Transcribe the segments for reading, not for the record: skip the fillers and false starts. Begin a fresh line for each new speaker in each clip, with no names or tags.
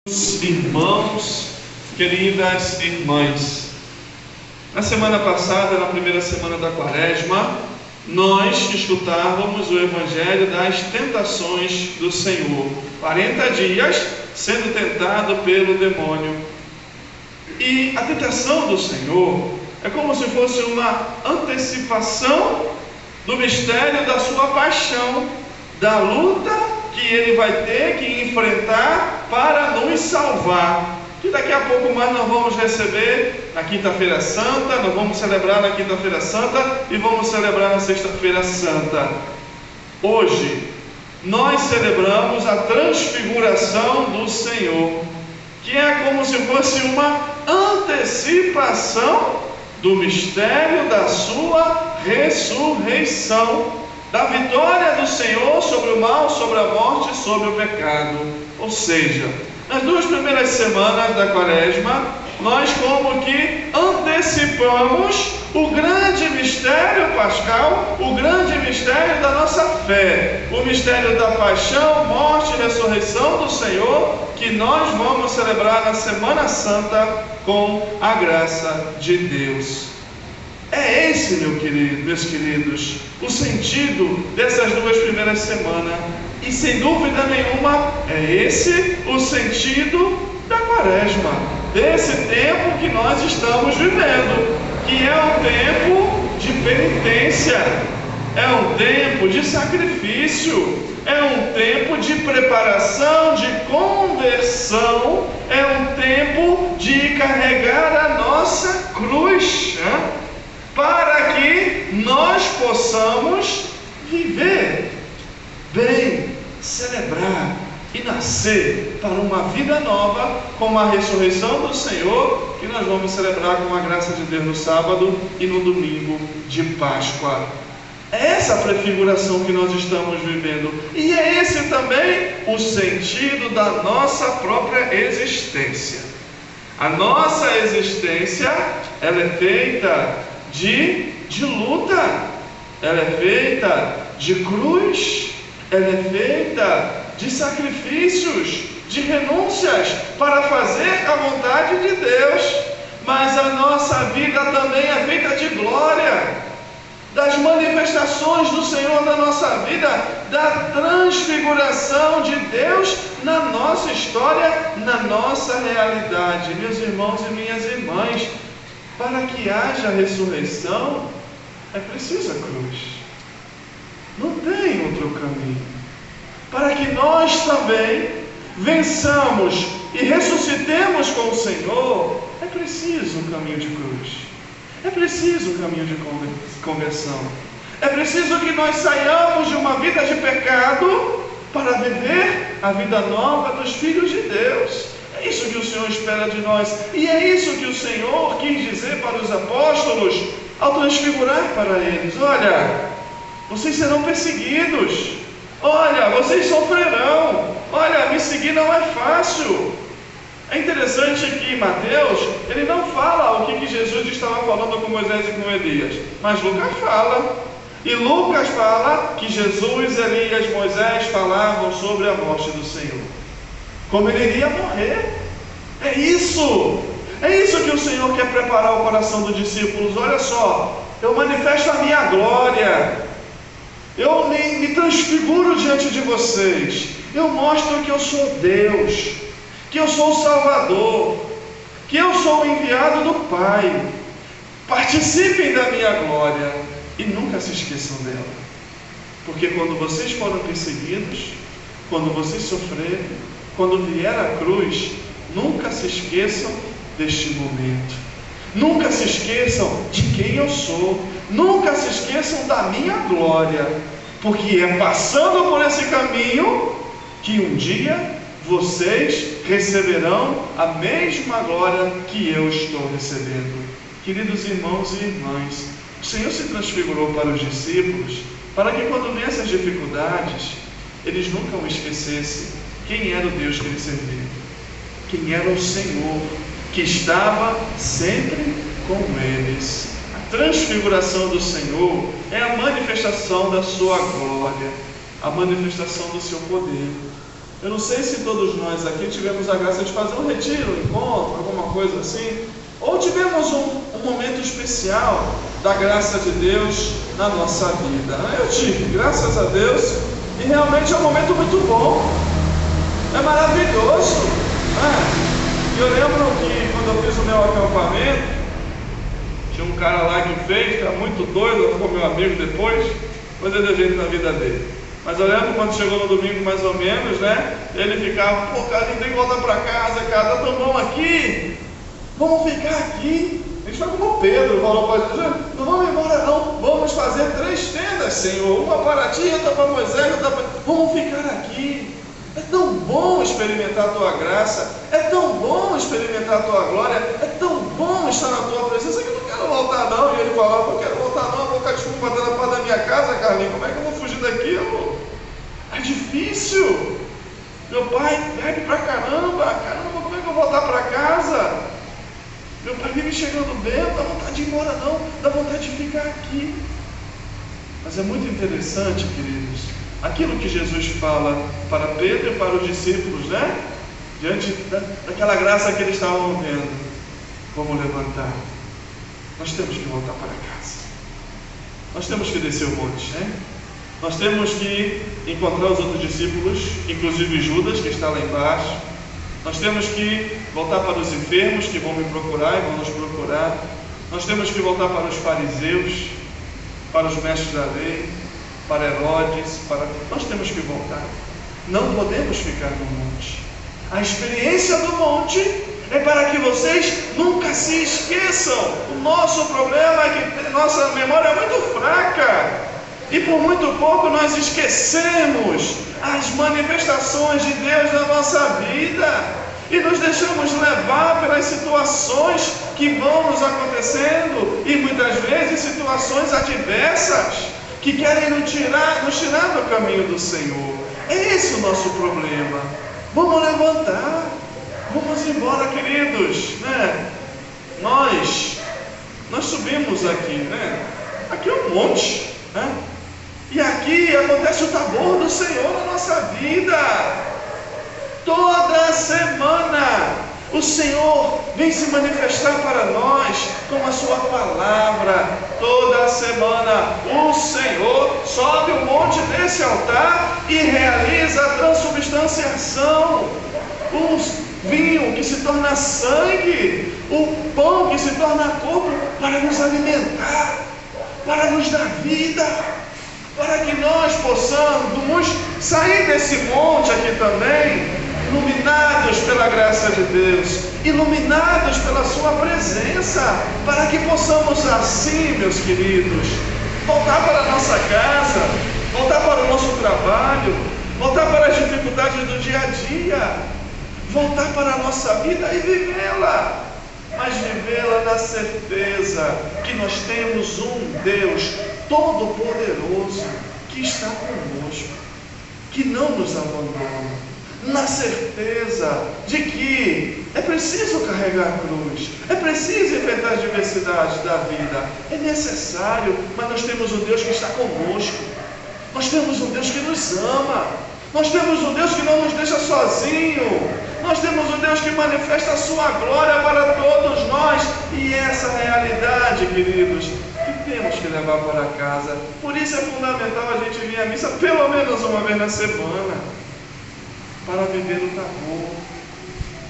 Irmãos, queridas irmãs, na semana passada, na primeira semana da Quaresma, nós escutávamos o Evangelho das tentações do Senhor. 40 dias sendo tentado pelo demônio. E a tentação do Senhor é como se fosse uma antecipação do mistério da sua paixão, da luta que ele vai ter que enfrentar para nos salvar. Que daqui a pouco mais nós vamos receber na Quinta-feira Santa, nós vamos celebrar na Quinta-feira Santa e vamos celebrar na Sexta-feira Santa. Hoje, nós celebramos a transfiguração do Senhor, que é como se fosse uma antecipação do mistério da sua ressurreição, da vitória do Senhor sobre o mal, sobre a morte, sobre o pecado. Ou seja, nas duas primeiras semanas da Quaresma, nós como que antecipamos o grande mistério pascal, o grande mistério da nossa fé, o mistério da paixão, morte e ressurreição do Senhor, que nós vamos celebrar na Semana Santa com a graça de Deus. É esse, meus queridos, o sentido dessas duas primeiras semanas. E sem dúvida nenhuma, é esse o sentido da Quaresma, desse tempo que nós estamos vivendo, que é um tempo de penitência, é um tempo de sacrifício, é um tempo de preparação, de conversão, é um tempo de carregar a nossa cruz, para que nós possamos viver bem, celebrar e nascer para uma vida nova, com a ressurreição do Senhor, que nós vamos celebrar com a graça de Deus no sábado e no domingo de Páscoa. É essa a prefiguração que nós estamos vivendo, e é esse também o sentido da nossa própria existência. A nossa existência, ela é feita de luta, ela é feita de cruz, ela é feita de sacrifícios, de renúncias para fazer a vontade de Deus. Mas a nossa vida também é feita de glória, das manifestações do Senhor na nossa vida, da transfiguração de Deus na nossa história, na nossa realidade. Meus irmãos e minhas irmãs, para que haja ressurreição, é preciso a cruz. Não tem outro caminho. Para que nós também vençamos e ressuscitemos com o Senhor, é preciso um caminho de cruz. É preciso um caminho de conversão. É preciso que nós saiamos de uma vida de pecado para viver a vida nova dos filhos de Deus. É isso que o Senhor espera de nós. E é isso que o Senhor quis dizer para os apóstolos ao transfigurar para eles: olha, vocês serão perseguidos, olha, vocês sofrerão, olha, me seguir não é fácil. É interessante que Mateus, ele não fala o que Jesus estava falando com Moisés e com Elias, mas Lucas fala. E Lucas fala que Jesus, Elias, Moisés falavam sobre a morte do Senhor, como ele iria morrer. É isso que o Senhor quer preparar o coração dos discípulos. Olha só, eu manifesto a minha glória, eu me transfiguro diante de vocês, eu mostro que eu sou Deus, que eu sou o Salvador, que eu sou o enviado do Pai. Participem da minha glória e nunca se esqueçam dela, porque quando vocês forem perseguidos, quando vocês sofrerem, quando vier a cruz, nunca se esqueçam deste momento, nunca se esqueçam de quem eu sou, nunca se esqueçam da minha glória, porque é passando por esse caminho que um dia vocês receberão a mesma glória que eu estou recebendo. Queridos irmãos e irmãs, o Senhor se transfigurou para os discípulos, para que quando vêm essas dificuldades, eles nunca o esquecessem quem era o Deus que eles serviam, quem era o Senhor, que estava sempre com eles. A transfiguração do Senhor é a manifestação da sua glória, a manifestação do seu poder. Eu não sei se todos nós aqui tivemos a graça de fazer um retiro, um encontro, alguma coisa assim, ou tivemos um momento especial da graça de Deus na nossa vida. Eu tive, graças a Deus, e realmente é um momento muito bom, é maravilhoso. Eu lembro que quando eu fiz o meu acampamento, tinha um cara lá que fez, que era muito doido, ficou meu amigo depois deu jeito na vida dele. Mas eu lembro quando chegou no domingo mais ou menos, né? Ele ficava, pô, cara, a gente tem que voltar para casa, cara, tá tão bom aqui, vamos ficar aqui. A gente foi como Pedro, falou para Jesus, não vamos embora não, vamos fazer 3 tendas, Senhor, uma para ti, outra para Moisés, outra para... Vamos ficar aqui. É tão bom experimentar a tua graça, é tão bom experimentar a tua glória, é tão bom estar na tua presença que eu não quero voltar não. E ele falava, não quero voltar não, vou ficar desculpa batendo na porta da minha casa, Carlinhos, como é que eu vou fugir daquilo? É difícil. Meu pai bebe pra caramba, como é que eu vou voltar para casa? Meu pai vive chegando bem, não dá vontade de ir embora não, dá vontade de ficar aqui. Mas é muito interessante, queridos, aquilo que Jesus fala para Pedro e para os discípulos, né? Diante daquela graça que eles estavam vendo. Vamos levantar. Nós temos que voltar para casa. Nós temos que descer o monte, né? Nós temos que encontrar os outros discípulos, inclusive Judas, que está lá embaixo. Nós temos que voltar para os enfermos que vão me procurar e vão nos procurar. Nós temos que voltar para os fariseus, para os mestres da lei, para Herodes, nós temos que voltar. Não podemos ficar no monte. A experiência do monte é para que vocês nunca se esqueçam. O nosso problema é que nossa memória é muito fraca e por muito pouco nós esquecemos as manifestações de Deus na nossa vida e nos deixamos levar pelas situações que vão nos acontecendo e muitas vezes situações adversas que querem nos tirar do caminho do Senhor. É esse o nosso problema. Vamos levantar, vamos embora, queridos, né? Nós subimos aqui, né? Aqui é um monte, né? E aqui acontece o Tabor do Senhor na nossa vida. Toda semana o Senhor vem se manifestar para nós com a sua palavra. Toda semana o Senhor sobe o monte desse altar e realiza a transubstanciação. O vinho que se torna sangue, o pão que se torna corpo para nos alimentar, para nos dar vida, para que nós possamos sair desse monte aqui também, iluminados pela graça de Deus, iluminados pela sua presença, para que possamos assim, meus queridos, voltar para a nossa casa, voltar para o nosso trabalho, voltar para as dificuldades do dia a dia, voltar para a nossa vida e vivê-la, mas vivê-la na certeza que nós temos um Deus Todo-Poderoso que está conosco, que não nos abandona, na certeza de que é preciso carregar a cruz, é preciso enfrentar as diversidades da vida, é necessário, mas nós temos um Deus que está conosco, nós temos um Deus que nos ama, nós temos um Deus que não nos deixa sozinho, nós temos um Deus que manifesta a sua glória para todos nós, e essa realidade, queridos, que temos que levar para casa. Por isso é fundamental a gente vir à missa pelo menos uma vez na semana, para viver o Tabor,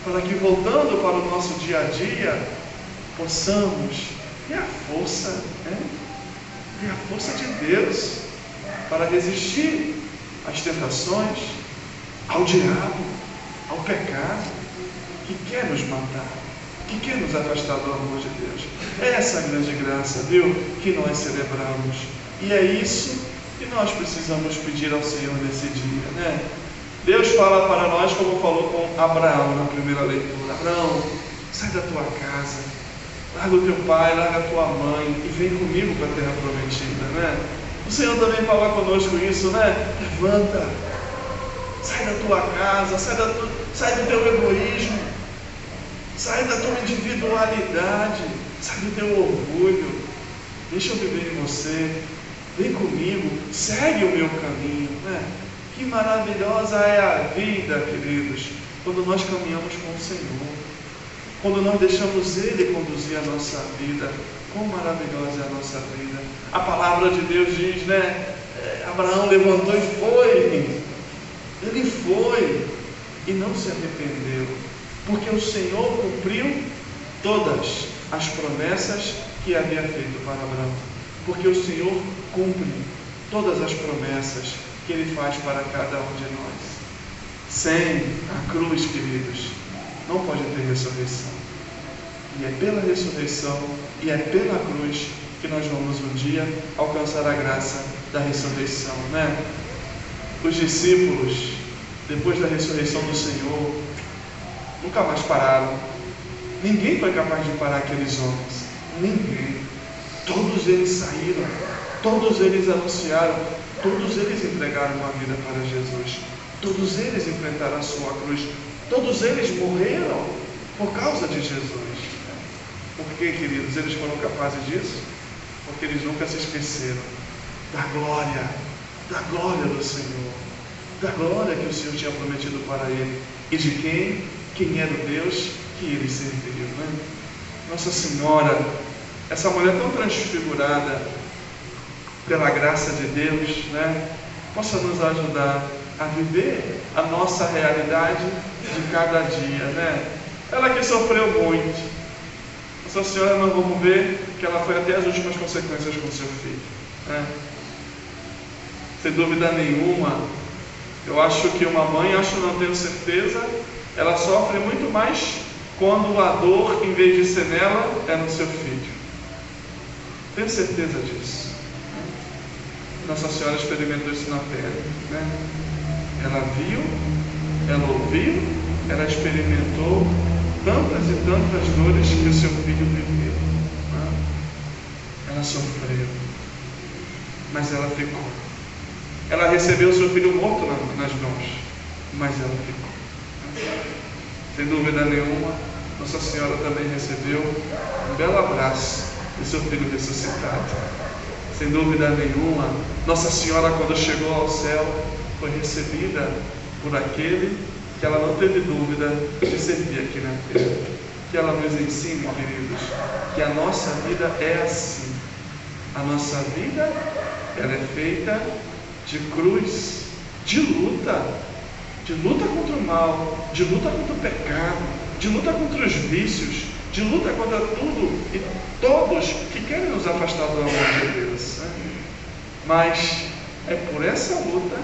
para que voltando para o nosso dia a dia, possamos ter a força, ter a força de Deus, para resistir às tentações, ao diabo, ao pecado, que quer nos matar, que quer nos afastar do amor de Deus. É essa grande graça, viu, que nós celebramos. E é isso que nós precisamos pedir ao Senhor nesse dia, né? Deus fala para nós, como falou com Abraão na primeira leitura: Abraão, sai da tua casa, larga o teu pai, larga a tua mãe e vem comigo para a terra prometida, né? O Senhor também fala conosco isso, né? Levanta, sai da tua casa, sai do teu egoísmo, sai da tua individualidade, sai do teu orgulho, deixa eu viver em você, vem comigo, segue o meu caminho, né? Que maravilhosa é a vida, queridos, quando nós caminhamos com o Senhor, quando nós deixamos Ele conduzir a nossa vida. Quão maravilhosa é a nossa vida. A palavra de Deus diz, né? Abraão levantou e foi. Ele foi e não se arrependeu, porque o Senhor cumpriu todas as promessas que havia feito para Abraão. Porque o Senhor cumpre todas as promessas que Ele faz para cada um de nós. Sem a cruz, queridos, não pode ter ressurreição. E é pela ressurreição e é pela cruz que nós vamos um dia alcançar a graça da ressurreição, né? Os discípulos, depois da ressurreição do Senhor, nunca mais pararam. Ninguém foi capaz de parar aqueles homens. Ninguém. Todos eles saíram, todos eles anunciaram, todos eles entregaram uma vida para Jesus, todos eles enfrentaram a sua cruz, todos eles morreram por causa de Jesus. Por que, queridos, eles foram capazes disso? Porque eles nunca se esqueceram da glória do Senhor, da glória que o Senhor tinha prometido para ele, e de quem era o Deus que ele serviu, né? Nossa Senhora, essa mulher tão transfigurada pela graça de Deus, né, possa nos ajudar a viver a nossa realidade de cada dia, né? Ela que sofreu muito, Nossa Senhora, nós vamos ver que ela foi até as últimas consequências com seu filho, né? Sem dúvida nenhuma, eu acho que uma mãe, não tenho certeza, ela sofre muito mais quando a dor, em vez de ser nela, é no seu filho. Tenho certeza disso. Nossa Senhora experimentou isso na pele, né? Ela viu, ela ouviu, ela experimentou tantas e tantas dores que o seu filho viveu, né? Ela sofreu, mas ela ficou. Ela recebeu o seu filho morto nas mãos, mas ela ficou. Sem dúvida nenhuma, Nossa Senhora também recebeu um belo abraço do seu filho ressuscitado. Sem dúvida nenhuma, Nossa Senhora, quando chegou ao céu, foi recebida por aquele que ela não teve dúvida de servir aqui na terra. Que ela nos ensine, queridos, que a nossa vida é assim. A nossa vida, ela é feita de cruz, de luta contra o mal, de luta contra o pecado, de luta contra os vícios, de luta contra tudo e todos que querem nos afastar do amor de Deus, né? Mas é por essa luta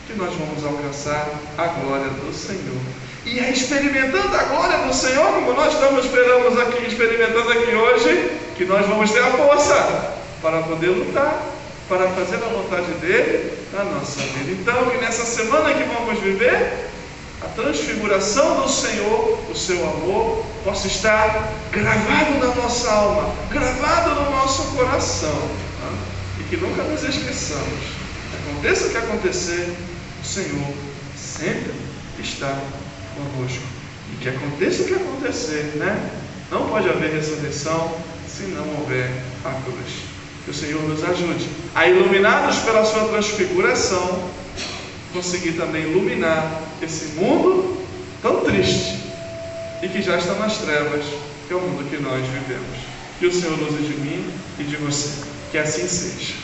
que nós vamos alcançar a glória do Senhor. E é experimentando a glória do Senhor, como nós estamos experimentando aqui hoje, que nós vamos ter a força para poder lutar, para fazer a vontade dele na nossa vida. Então, que nessa semana que vamos viver, a transfiguração do Senhor, o seu amor, possa estar gravado na nossa alma, gravado no nosso coração, né? E que nunca nos esqueçamos. Aconteça o que acontecer, o Senhor sempre está conosco. E que aconteça o que acontecer, né? Não pode haver ressurreição se não houver a cruz. Que o Senhor nos ajude a, iluminados pela sua transfiguração, conseguir também iluminar esse mundo tão triste e que já está nas trevas, que é o mundo que nós vivemos. Que o Senhor use de mim e de você. Que assim seja.